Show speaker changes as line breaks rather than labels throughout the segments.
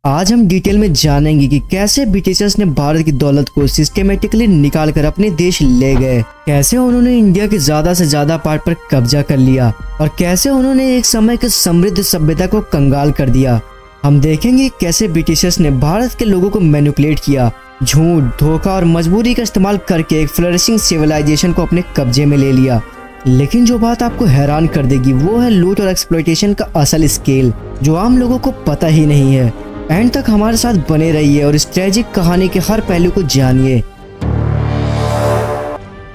आज हम डिटेल में जानेंगे कि कैसे ब्रिटिशर्स ने भारत की दौलत को सिस्टेमेटिकली निकालकर अपने देश ले गए, कैसे उन्होंने इंडिया के ज्यादा से ज्यादा पार्ट पर कब्जा कर लिया और कैसे उन्होंने एक समय की समृद्ध सभ्यता को कंगाल कर दिया। हम देखेंगे कैसे ब्रिटिशर्स ने भारत के लोगों को मैनिपुलेट किया, झूठ, धोखा और मजबूरी का इस्तेमाल करके एक फ्लरिशिंग सिविलाइजेशन को अपने कब्जे में ले लिया। लेकिन जो बात आपको हैरान कर देगी वो है लूट और एक्सप्लॉयटेशन का असल स्केल, जो आम लोगों को पता ही नहीं है। एंड तक हमारे साथ बने रहिए और इस ट्रेजिक कहानी के हर पहलू को जानिए।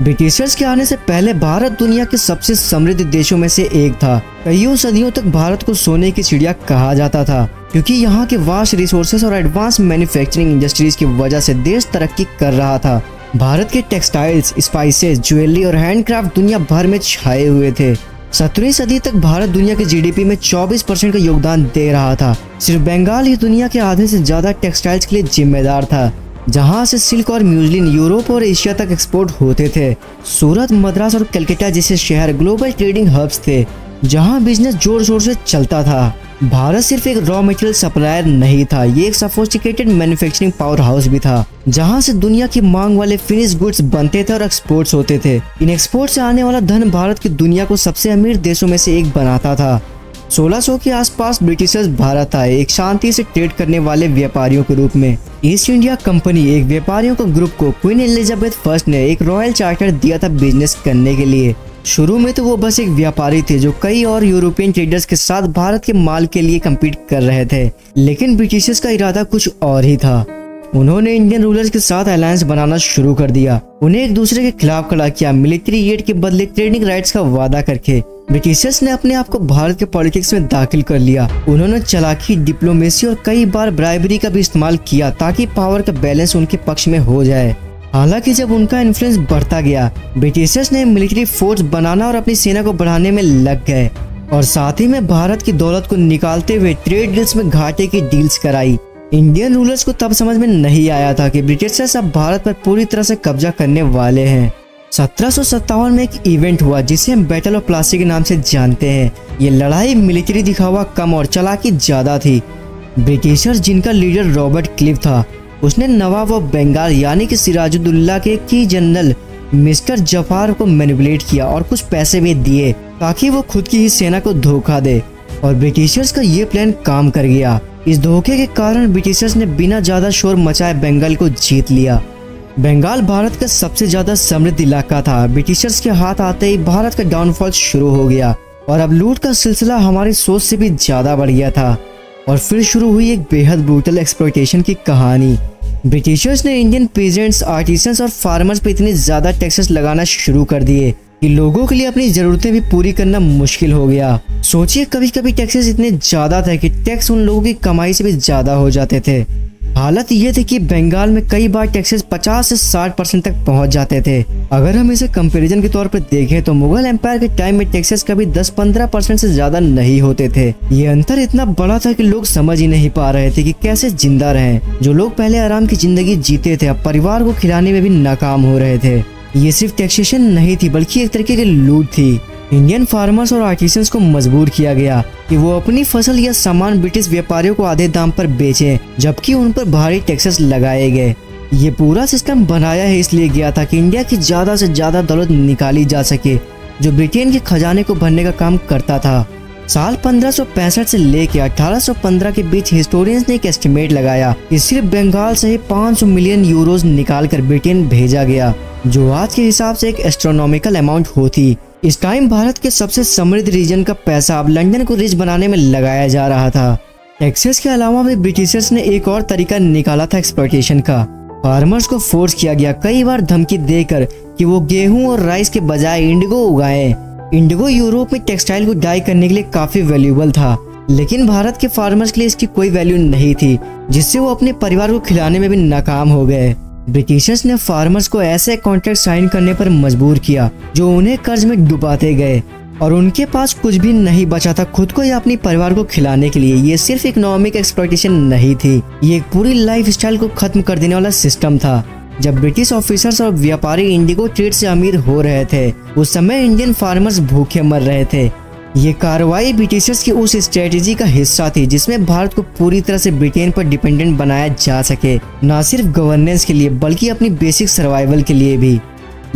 ब्रिटिशर्स के आने से पहले भारत दुनिया के सबसे समृद्ध देशों में से एक था। कईयों सदियों तक भारत को सोने की चिड़िया कहा जाता था, क्योंकि यहाँ के वास्ट रिसोर्सेस और एडवांस मैन्युफैक्चरिंग इंडस्ट्रीज की वजह से देश तरक्की कर रहा था। भारत के टेक्सटाइल्स, स्पाइसेस, ज्वेलरी और हैंडक्राफ्ट दुनिया भर में छाए हुए थे। 17वीं सदी तक भारत दुनिया के जीडीपी में 24% का योगदान दे रहा था। सिर्फ बंगाल ही दुनिया के आधे से ज्यादा टेक्सटाइल्स के लिए जिम्मेदार था, जहां से सिल्क और म्यूजलिन यूरोप और एशिया तक एक्सपोर्ट होते थे। सूरत, मद्रास और कलकत्ता जैसे शहर ग्लोबल ट्रेडिंग हब्स थे, जहां बिजनेस जोर शोर से चलता था। भारत सिर्फ एक रॉ मटेरियल सप्लायर नहीं था, ये एक सोफिस्टिकेटेड मैन्युफैक्चरिंग पावर हाउस भी था, जहां से दुनिया की मांग वाले फिनिश गुड्स बनते थे और एक्सपोर्ट्स होते थे। इन एक्सपोर्ट से आने वाला धन भारत की दुनिया को सबसे अमीर देशों में से एक बनाता था। 1600 के आसपास ब्रिटिशर्स भारत आए, एक शांति से ट्रेड करने वाले व्यापारियों के रूप में। ईस्ट इंडिया कंपनी एक व्यापारियों के ग्रुप को क्वीन एलिजाबेथ फर्स्ट ने एक रॉयल चार्टर दिया था बिजनेस करने के लिए। शुरू में तो वो बस एक व्यापारी थे जो कई और यूरोपियन ट्रेडर्स के साथ भारत के माल के लिए कम्पीट कर रहे थे, लेकिन ब्रिटिशर्स का इरादा कुछ और ही था। उन्होंने इंडियन रूलर्स के साथ अलायंस बनाना शुरू कर दिया, उन्हें एक दूसरे के खिलाफ खड़ा किया, मिलिट्री एड के बदले ट्रेडिंग राइट्स का वादा करके। ब्रिटिशर्स ने अपने आप को भारत के पॉलिटिक्स में दाखिल कर लिया। उन्होंने चालाकी, डिप्लोमेसी और कई बार ब्राइबरी का भी इस्तेमाल किया ताकि पावर का बैलेंस उनके पक्ष में हो जाए। हालांकि जब उनका इन्फ्लुएंस बढ़ता गया, ब्रिटिशर्स ने मिलिट्री फोर्स बनाना और अपनी सेना को बढ़ाने में लग गए और साथ ही में भारत की दौलत को निकालते हुए ट्रेड डील्स में घाटे की डील्स कराई। इंडियन रूलर्स को तब समझ में नहीं आया था कि ब्रिटिशर्स अब भारत पर पूरी तरह से कब्जा करने वाले हैं। 1757 में एक इवेंट हुआ जिसे हम बैटल ऑफ प्लासी के नाम से जानते हैं। ये लड़ाई मिलिट्री दिखावा कम और चालाकी ज्यादा थी। ब्रिटिशर्स, जिनका लीडर रॉबर्ट क्लिव था, उसने नवाब ऑफ बंगाल यानी कि सिराजुद्दौला के की जनरल मिस्टर जफार को मैनिपुलेट किया और कुछ पैसे भी दिए ताकि वो खुद की ही सेना को धोखा दे, और ब्रिटिशर्स का ये प्लान काम कर गया। इस धोखे के कारण ब्रिटिशर्स ने बिना ज्यादा शोर मचाए बंगाल को जीत लिया। बंगाल भारत का सबसे ज्यादा समृद्ध इलाका था। ब्रिटिशर्स के हाथ आते ही भारत का डाउनफॉल शुरू हो गया और अब लूट का सिलसिला हमारी सोच से भी ज्यादा बढ़ गया था। और फिर शुरू हुई एक बेहद ब्रूटल एक्सप्लॉयटेशन की कहानी। ब्रिटिशर्स ने इंडियन पेजेंट्स, आर्टिसंस और फार्मर्स पे इतने ज्यादा टैक्सेस लगाना शुरू कर दिए कि लोगों के लिए अपनी जरूरतें भी पूरी करना मुश्किल हो गया। सोचिए, कभी कभी टैक्सेस इतने ज्यादा थे कि टैक्स उन लोगों की कमाई से भी ज्यादा हो जाते थे। हालत ये थी कि बंगाल में कई बार टैक्सेस 50 से 60% तक पहुंच जाते थे। अगर हम इसे कंपैरिजन के तौर पर देखें तो मुगल एम्पायर के टाइम में टैक्सेस कभी 10-15% से ज्यादा नहीं होते थे। ये अंतर इतना बड़ा था कि लोग समझ ही नहीं पा रहे थे कि कैसे जिंदा रहें। जो लोग पहले आराम की जिंदगी जीते थे अब परिवार को खिलाने में भी नाकाम हो रहे थे। ये सिर्फ टैक्सेशन नहीं थी बल्कि एक तरीके की लूट थी। इंडियन फार्मर्स और आर्टिसंस को मजबूर किया गया कि वो अपनी फसल या सामान ब्रिटिश व्यापारियों को आधे दाम पर बेचें, जबकि उन पर भारी टैक्सेस लगाए गए। ये पूरा सिस्टम बनाया है इसलिए गया था कि इंडिया की ज्यादा से ज्यादा दौलत निकाली जा सके, जो ब्रिटेन के खजाने को भरने का काम करता था। साल 1565 से लेकर 1815 के बीच हिस्टोरियंस ने एक एस्टिमेट लगाया कि सिर्फ बंगाल से ही 500 मिलियन यूरोज निकाल कर ब्रिटेन भेजा गया, जो आज के हिसाब से एक एस्ट्रोनॉमिकल अमाउंट होती। इस टाइम भारत के सबसे समृद्ध रीजन का पैसा अब लंदन को रिच बनाने में लगाया जा रहा था। टैक्सेस के अलावा भी ब्रिटिशर्स ने एक और तरीका निकाला था एक्सप्लॉयटेशन का। फार्मर्स को फोर्स किया गया, कई बार धमकी देकर, कि वो गेहूं और राइस के बजाय इंडिगो उगाएं। इंडिगो यूरोप में टेक्सटाइल को डाई करने के लिए काफी वैल्यूएबल था, लेकिन भारत के फार्मर्स के लिए इसकी कोई वैल्यू नहीं थी, जिससे वो अपने परिवार को खिलाने में भी नाकाम हो गए। ब्रिटिशर्स ने फार्मर्स को ऐसे कॉन्ट्रैक्ट साइन करने पर मजबूर किया जो उन्हें कर्ज में डुबाते गए और उनके पास कुछ भी नहीं बचा था खुद को या अपने परिवार को खिलाने के लिए। ये सिर्फ इकोनॉमिक एक्सप्लॉयटेशन नहीं थी, ये एक पूरी लाइफ स्टाइल को खत्म कर देने वाला सिस्टम था। जब ब्रिटिश ऑफिसर्स और व्यापारी इंडिगो ट्रेड से अमीर हो रहे थे, उस समय इंडियन फार्मर्स भूखे मर रहे थे। ये कार्रवाई ब्रिटिशर्स की उस स्ट्रेटेजी का हिस्सा थी जिसमें भारत को पूरी तरह से ब्रिटेन पर डिपेंडेंट बनाया जा सके, न सिर्फ गवर्नेंस के लिए बल्कि अपनी बेसिक सर्वाइवल के लिए भी।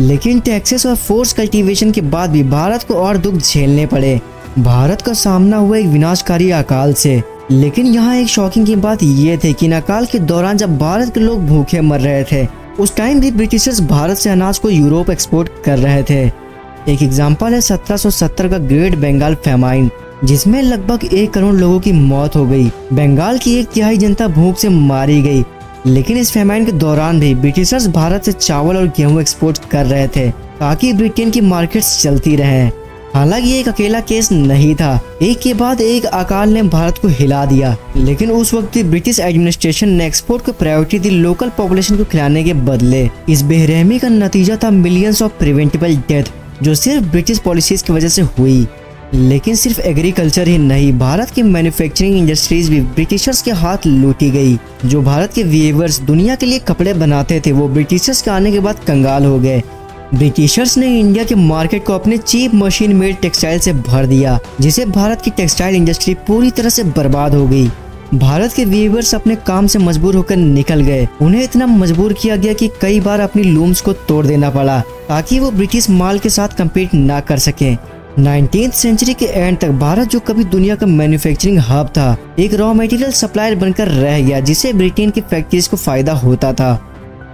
लेकिन टैक्सेस और फोर्स कल्टीवेशन के बाद भी भारत को और दुख झेलने पड़े। भारत का सामना हुआ एक विनाशकारी अकाल से। लेकिन यहाँ एक शॉकिंग की बात ये थी कि इन अकाल के दौरान जब भारत के लोग भूखे मर रहे थे, उस टाइम भी ब्रिटिशर्स भारत से अनाज को यूरोप एक्सपोर्ट कर रहे थे। एक एग्जाम्पल है 1770 का ग्रेट बंगाल फैमाइन, जिसमें लगभग 1 करोड़ लोगों की मौत हो गई। बंगाल की 1/3 जनता भूख से मारी गई। लेकिन इस फैमाइन के दौरान भी ब्रिटिशर्स भारत से चावल और गेहूं एक्सपोर्ट कर रहे थे ताकि ब्रिटेन की मार्केट्स चलती रहें। हालांकि ये एक अकेला केस नहीं था, एक के बाद एक अकाल ने भारत को हिला दिया। लेकिन उस वक्त ब्रिटिश एडमिनिस्ट्रेशन ने एक्सपोर्ट को प्रायोरिटी दी लोकल पॉपुलेशन को खिलाने के बदले। इस बेरहमी का नतीजा था मिलियंस ऑफ प्रिवेंटेबल डेथ, जो सिर्फ ब्रिटिश पॉलिसीज की वजह से हुई। लेकिन सिर्फ एग्रीकल्चर ही नहीं, भारत की मैन्युफैक्चरिंग इंडस्ट्रीज भी ब्रिटिशर्स के हाथ लूटी गई। जो भारत के वीवर्स दुनिया के लिए कपड़े बनाते थे, वो ब्रिटिशर्स के आने के बाद कंगाल हो गए। ब्रिटिशर्स ने इंडिया के मार्केट को अपने चीप मशीन मेड टेक्सटाइल से भर दिया, जिससे भारत की टेक्सटाइल इंडस्ट्री पूरी तरह से बर्बाद हो गई। भारत के वीवर्स अपने काम से मजबूर होकर निकल गए। उन्हें इतना मजबूर किया गया कि कई बार अपनी लूम्स को तोड़ देना पड़ा ताकि वो ब्रिटिश माल के साथ कम्पीट ना कर सके। 19th सेंचुरी के एंड तक भारत, जो कभी दुनिया का मैन्युफैक्चरिंग हब था, एक रॉ मटेरियल सप्लायर बनकर रह गया, जिससे ब्रिटेन की फैक्ट्रीज को फायदा होता था।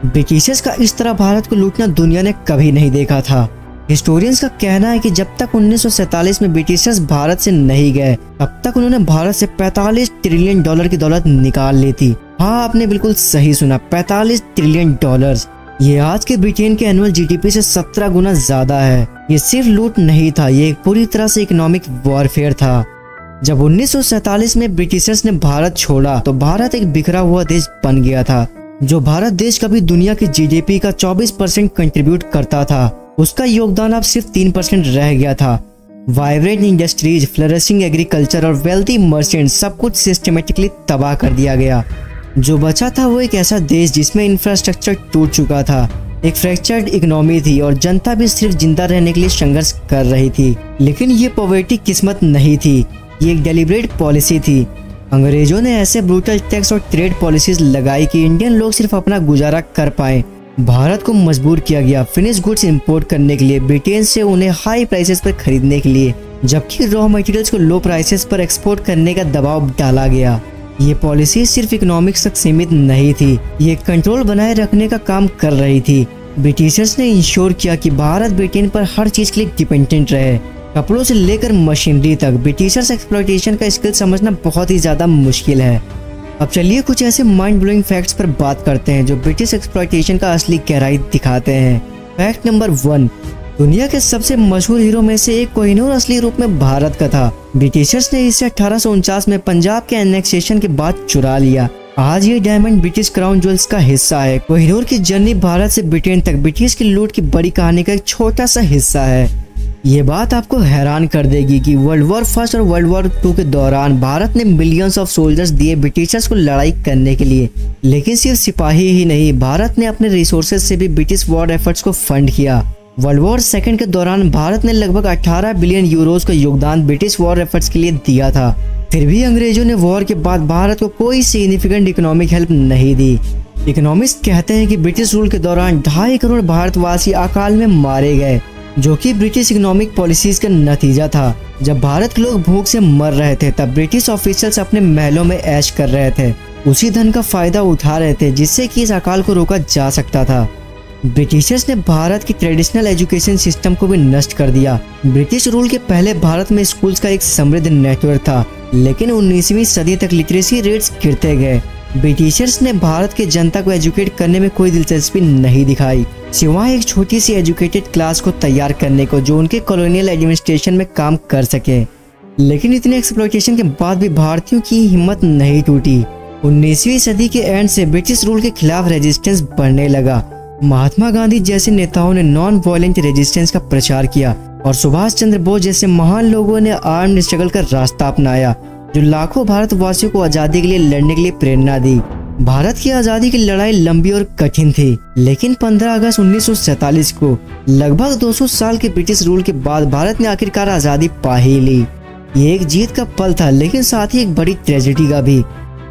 ब्रिटिशर्स का इस तरह भारत को लूटना दुनिया ने कभी नहीं देखा था। हिस्टोरियंस का कहना है कि जब तक 1947 में ब्रिटिशर्स भारत से नहीं गए, तब तक उन्होंने भारत से $45 ट्रिलियन की दौलत निकाल ली थी। हाँ, आपने बिल्कुल सही सुना, $45 ट्रिलियन। ये आज के ब्रिटेन के एनुअल जीडीपी से 17 गुना ज्यादा है। ये सिर्फ लूट नहीं था, ये एक पूरी तरह से इकोनॉमिक वॉरफेयर था। जब 1947 में ब्रिटिशर्स ने भारत छोड़ा, तो भारत एक बिखरा हुआ देश बन गया था। जो भारत देश कभी दुनिया के जीडीपी का 24% कंट्रीब्यूट करता था, उसका योगदान अब सिर्फ 3% रह गया था। वाइब्रेंट इंडस्ट्रीज, फ्लरिशिंग एग्रीकल्चर और वेल्दी मर्चेंट, सब कुछ सिस्टमेटिकली तबाह कर दिया गया। जो बचा था वो एक ऐसा देश जिसमें इंफ्रास्ट्रक्चर टूट चुका था, एक फ्रैक्चर्ड इकोनॉमी थी और जनता भी सिर्फ जिंदा रहने के लिए संघर्ष कर रही थी। लेकिन ये पॉवर्टी किस्मत नहीं थी, ये एक डेलिब्रेट पॉलिसी थी। अंग्रेजों ने ऐसे ब्रूटल टैक्स और ट्रेड पॉलिसीज लगाई कि इंडियन लोग सिर्फ अपना गुजारा कर पाए। भारत को मजबूर किया गया फिनिश गुड्स इंपोर्ट करने के लिए, ब्रिटेन से उन्हें हाई प्राइसेस पर खरीदने के लिए, जबकि रॉ मटेरियल्स को लो प्राइसेस पर एक्सपोर्ट करने का दबाव डाला गया। ये पॉलिसी सिर्फ इकोनॉमिक्स तक सीमित नहीं थी, ये कंट्रोल बनाए रखने का काम कर रही थी। ब्रिटिशर्स ने इंश्योर किया कि भारत ब्रिटेन पर हर चीज के लिए डिपेंडेंट रहे, कपड़ों से लेकर मशीनरी तक। ब्रिटिशर्स एक्सप्लॉयटेशन का स्किल समझना बहुत ही ज्यादा मुश्किल है। अब चलिए कुछ ऐसे माइंड ब्लोइंग फैक्ट्स पर बात करते हैं जो ब्रिटिश एक्सप्लॉयटेशन का असली गहराई दिखाते हैं। फैक्ट नंबर 1, दुनिया के सबसे मशहूर हीरो में से एक कोहिनूर असली रूप में भारत का था। ब्रिटिशर्स ने इसे 1849 में पंजाब के एनेक्सेशन के बाद चुरा लिया। आज ये डायमंड ब्रिटिश क्राउन ज्वेल्स का हिस्सा है। कोहिनूर की जर्नी भारत से ब्रिटेन तक ब्रिटिश की लूट की बड़ी कहानी का एक छोटा सा हिस्सा है। ये बात आपको हैरान कर देगी कि वर्ल्ड वॉर फर्स्ट और वर्ल्ड वॉर 2 के दौरान भारत ने मिलियंस ऑफ सोल्जर्स दिए ब्रिटिशर्स को लड़ाई करने के लिए। लेकिन सिर्फ सिपाही ही नहीं, भारत ने अपने रिसोर्सेज से भी ब्रिटिश वॉर एफर्ट्स को फंड किया। वर्ल्ड वॉर सेकंड के दौरान भारत ने लगभग 18 बिलियन यूरोज का योगदान ब्रिटिश वॉर एफर्ट्स के लिए दिया था। फिर भी अंग्रेजों ने वॉर के बाद भारत को कोई सिग्निफिकेंट इकोनॉमिक हेल्प नहीं दी। इकोनॉमिस्ट कहते हैं कि ब्रिटिश रूल के दौरान 2.5 करोड़ भारतवासी अकाल में मारे गए, जो कि ब्रिटिश इकोनॉमिक पॉलिसीज का नतीजा था। जब भारत के लोग भूख से मर रहे थे, तब ब्रिटिश ऑफिशियल्स अपने महलों में ऐश कर रहे थे, उसी धन का फायदा उठा रहे थे जिससे कि इस अकाल को रोका जा सकता था। ब्रिटिशर्स ने भारत की ट्रेडिशनल एजुकेशन सिस्टम को भी नष्ट कर दिया। ब्रिटिश रूल के पहले भारत में स्कूल्स का एक समृद्ध नेटवर्क था, लेकिन 19वीं सदी तक लिटरेसी रेट्स गिरते गए। ब्रिटिशर्स ने भारत के जनता को एजुकेट करने में कोई दिलचस्पी नहीं दिखाई, सिवाय एक छोटी सी एजुकेटेड क्लास को तैयार करने को जो उनके कॉलोनियल एडमिनिस्ट्रेशन में काम कर सके। लेकिन इतने एक्सप्लॉयटेशन के बाद भी भारतीयों की हिम्मत नहीं टूटी। 19वीं सदी के एंड से ब्रिटिश रूल के खिलाफ रेजिस्टेंस बढ़ने लगा। महात्मा गांधी जैसे नेताओं ने नॉन वायलेंट रेजिस्टेंस का प्रचार किया और सुभाष चंद्र बोस जैसे महान लोगों ने आर्म्ड स्ट्रगल का रास्ता अपनाया, जो लाखों भारतवासियों को आजादी के लिए लड़ने के लिए प्रेरणा दी। भारत की आजादी की लड़ाई लंबी और कठिन थी, लेकिन 15 अगस्त 1947 को लगभग 200 साल के ब्रिटिश रूल के बाद भारत ने आखिरकार आजादी पा ही ली। ये एक जीत का पल था, लेकिन साथ ही एक बड़ी ट्रेजेडी का भी।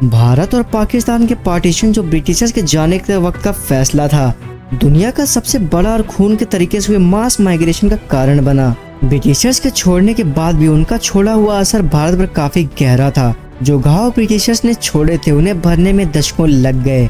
भारत और पाकिस्तान के पार्टीशन जो ब्रिटिशर्स के जाने के वक्त का फैसला था, दुनिया का सबसे बड़ा और खून के तरीके से हुए मास माइग्रेशन का कारण बना। ब्रिटिशर्स के छोड़ने के बाद भी उनका छोड़ा हुआ असर भारत पर काफी गहरा था। जो घाव ब्रिटिशर्स ने छोड़े थे उन्हें भरने में दशकों लग गए।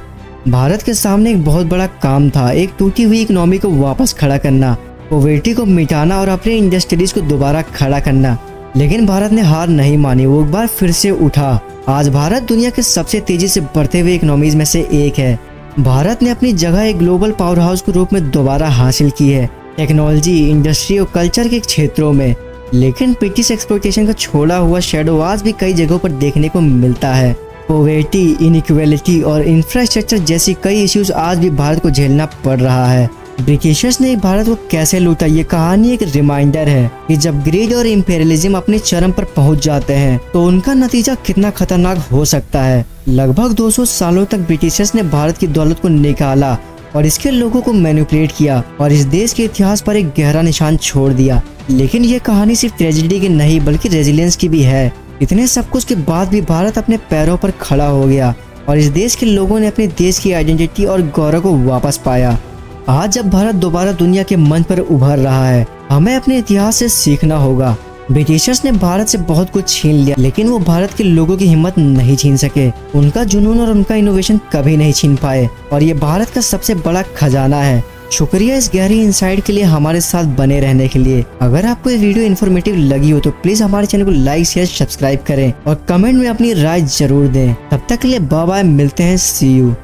भारत के सामने एक बहुत बड़ा काम था, एक टूटी हुई इकोनॉमी को वापस खड़ा करना, पॉवर्टी को मिटाना और अपने इंडस्ट्रीज को दोबारा खड़ा करना। लेकिन भारत ने हार नहीं मानी, वो एक बार फिर से उठा। आज भारत दुनिया के सबसे तेजी से बढ़ते हुए इकोनॉमीज में से एक है। भारत ने अपनी जगह एक ग्लोबल पावर हाउस के रूप में दोबारा हासिल की है, टेक्नोलॉजी, इंडस्ट्री और कल्चर के क्षेत्रों में। लेकिन ब्रिटिश एक्सप्लॉयटेशन का छोड़ा हुआ शैडो आज भी कई जगहों पर देखने को मिलता है। पॉवर्टी, इनइक्वालिटी और इंफ्रास्ट्रक्चर जैसी कई इश्यूज आज भी भारत को झेलना पड़ रहा है। ब्रिटिशर्स ने भारत को कैसे लूटा, ये कहानी एक रिमाइंडर है कि जब ग्रीड और इंपेरियलिज्म अपने चरम पर पहुंच जाते हैं तो उनका नतीजा कितना खतरनाक हो सकता है। लगभग 200 सालों तक ब्रिटिशर्स ने भारत की दौलत को निकाला और इसके लोगों को मैनिपुलेट किया और इस देश के इतिहास पर एक गहरा निशान छोड़ दिया। लेकिन ये कहानी सिर्फ ट्रेजेडी की नहीं बल्कि रेजिलियंस की भी है। इतने सब कुछ के बाद भी भारत अपने पैरों पर खड़ा हो गया और इस देश के लोगों ने अपने देश की आइडेंटिटी और गौरव को वापस पाया। आज जब भारत दोबारा दुनिया के मंच पर उभर रहा है, हमें अपने इतिहास से सीखना होगा। ब्रिटिशर्स ने भारत से बहुत कुछ छीन लिया, लेकिन वो भारत के लोगों की हिम्मत नहीं छीन सके। उनका जुनून और उनका इनोवेशन कभी नहीं छीन पाए और ये भारत का सबसे बड़ा खजाना है। शुक्रिया इस गहरी इंसाइट के लिए, हमारे साथ बने रहने के लिए। अगर आपको ये वीडियो इन्फॉर्मेटिव लगी हो तो प्लीज हमारे चैनल को लाइक, शेयर, सब्सक्राइब करें और कमेंट में अपनी राय जरूर दें। तब तक के लिए बाय बाय, मिलते हैं, सी यू।